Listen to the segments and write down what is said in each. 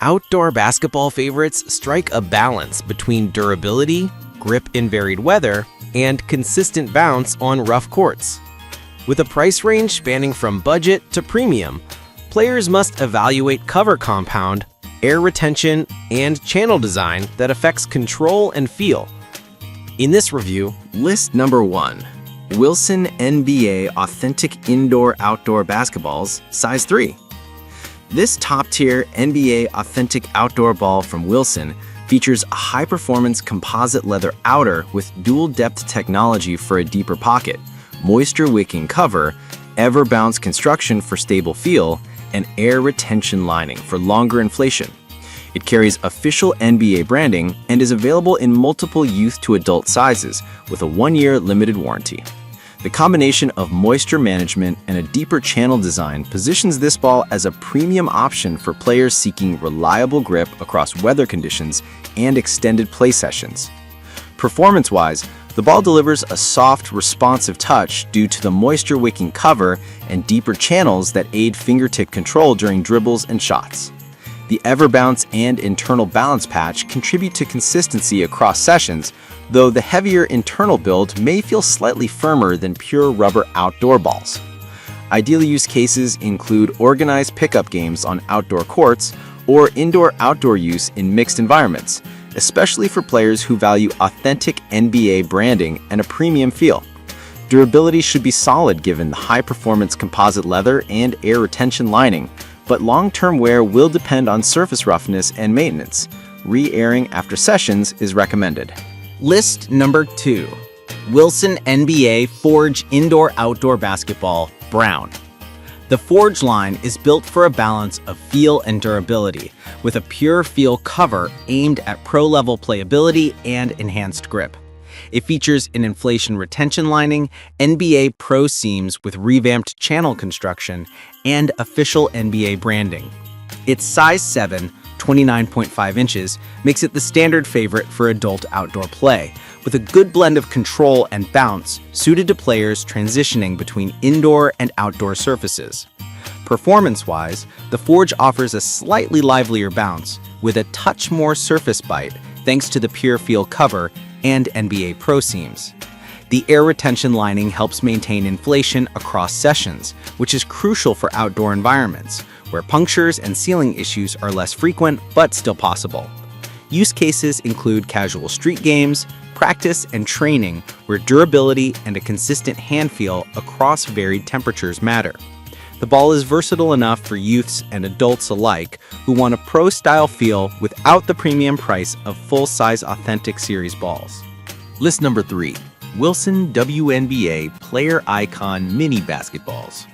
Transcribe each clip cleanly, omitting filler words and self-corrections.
Outdoor basketball favorites strike a balance between durability, grip in varied weather, and consistent bounce on rough courts. With a price range spanning from budget to premium, players must evaluate cover compound, air retention, and channel design that affects control and feel. In this review, List number 1. Wilson NBA Authentic Indoor-Outdoor Basketballs, size 3. This top-tier NBA Authentic Outdoor ball from Wilson features a high-performance composite leather outer with dual-depth technology for a deeper pocket, moisture-wicking cover, ever-bounce construction for stable feel, and air retention lining for longer inflation. It carries official NBA branding and is available in multiple youth to adult sizes with a 1-year limited warranty. The combination of moisture management and a deeper channel design positions this ball as a premium option for players seeking reliable grip across weather conditions and extended play sessions. Performance-wise, the ball delivers a soft, responsive touch due to the moisture-wicking cover and deeper channels that aid fingertip control during dribbles and shots. The Everbounce and internal balance patch contribute to consistency across sessions, though the heavier internal build may feel slightly firmer than pure rubber outdoor balls. Ideal use cases include organized pickup games on outdoor courts or indoor-outdoor use in mixed environments, especially for players who value authentic NBA branding and a premium feel. Durability should be solid given the high-performance composite leather and air retention lining, but long-term wear will depend on surface roughness and maintenance. Re-airing after sessions is recommended. List number 2. Wilson NBA Forge Indoor-Outdoor Basketball, Brown. The Forge line is built for a balance of feel and durability, with a pure feel cover aimed at pro-level playability and enhanced grip. It features an inflation retention lining, NBA Pro seams with revamped channel construction, and official NBA branding. Its size 7, 29.5 inches, makes it the standard favorite for adult outdoor play, with a good blend of control and bounce suited to players transitioning between indoor and outdoor surfaces. Performance-wise, the Forge offers a slightly livelier bounce, with a touch more surface bite thanks to the pure feel cover and NBA Pro seams. The air retention lining helps maintain inflation across sessions, which is crucial for outdoor environments, where punctures and sealing issues are less frequent but still possible. Use cases include casual street games, practice, and training, where durability and a consistent hand feel across varied temperatures matter. The ball is versatile enough for youths and adults alike who want a pro-style feel without the premium price of full-size authentic series balls. List number 3. Wilson WNBA Player Icon Mini Basketballs.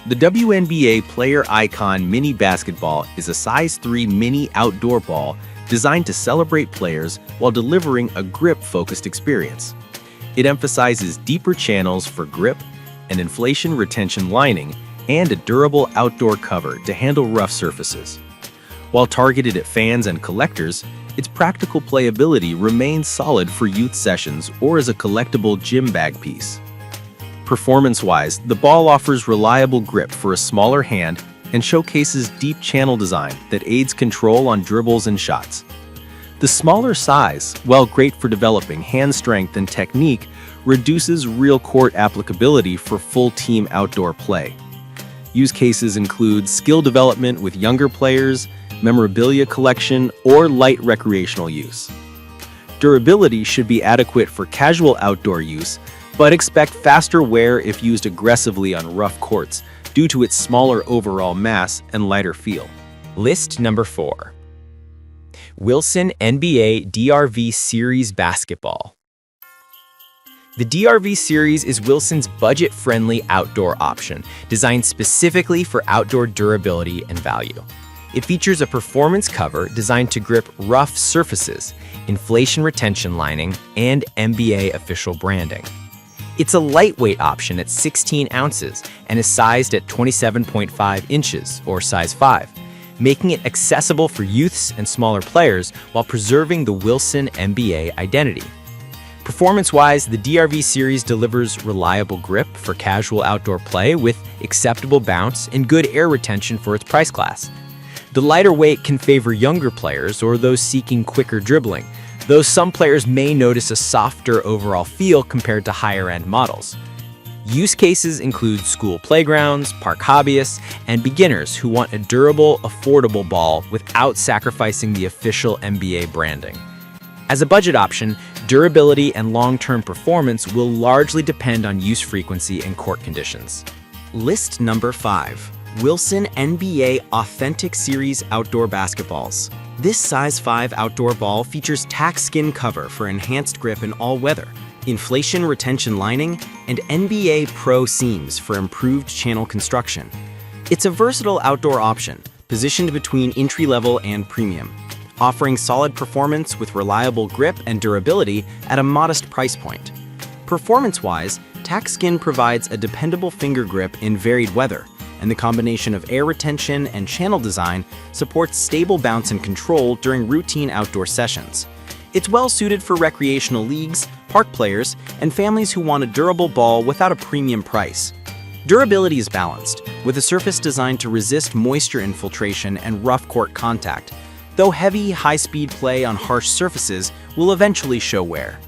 The WNBA Player Icon Mini Basketball is a size 3 mini outdoor ball designed to celebrate players while delivering a grip-focused experience. It emphasizes deeper channels for grip, an inflation retention lining, and a durable outdoor cover to handle rough surfaces. While targeted at fans and collectors, its practical playability remains solid for youth sessions or as a collectible gym bag piece. Performance-wise, the ball offers reliable grip for a smaller hand and showcases deep channel design that aids control on dribbles and shots. The smaller size, while great for developing hand strength and technique, reduces real court applicability for full team outdoor play. Use cases include skill development with younger players, memorabilia collection, or light recreational use. Durability should be adequate for casual outdoor use, but expect faster wear if used aggressively on rough courts due to its smaller overall mass and lighter feel. List number 4. Wilson NBA DRV Series Basketball. The DRV Series is Wilson's budget-friendly outdoor option, designed specifically for outdoor durability and value. It features a performance cover designed to grip rough surfaces, inflation retention lining, and NBA official branding. It's a lightweight option at 16 ounces and is sized at 27.5 inches, or size 5, making it accessible for youths and smaller players while preserving the Wilson NBA identity. Performance-wise, the DRV series delivers reliable grip for casual outdoor play with acceptable bounce and good air retention for its price class. The lighter weight can favor younger players or those seeking quicker dribbling, though some players may notice a softer overall feel compared to higher-end models. Use cases include school playgrounds, park hobbyists, and beginners who want a durable, affordable ball without sacrificing the official NBA branding. As a budget option, durability and long-term performance will largely depend on use frequency and court conditions. List number 5. Wilson NBA Authentic Series Outdoor Basketballs. This size 5 outdoor ball features tack skin cover for enhanced grip in all weather, inflation retention lining, and NBA Pro seams for improved channel construction. It's a versatile outdoor option, positioned between entry-level and premium, offering solid performance with reliable grip and durability at a modest price point. Performance-wise, tack skin provides a dependable finger grip in varied weather, and the combination of air retention and channel design supports stable bounce and control during routine outdoor sessions. It's well suited for recreational leagues, park players, and families who want a durable ball without a premium price. Durability is balanced, with a surface designed to resist moisture infiltration and rough court contact, though heavy, high-speed play on harsh surfaces will eventually show wear.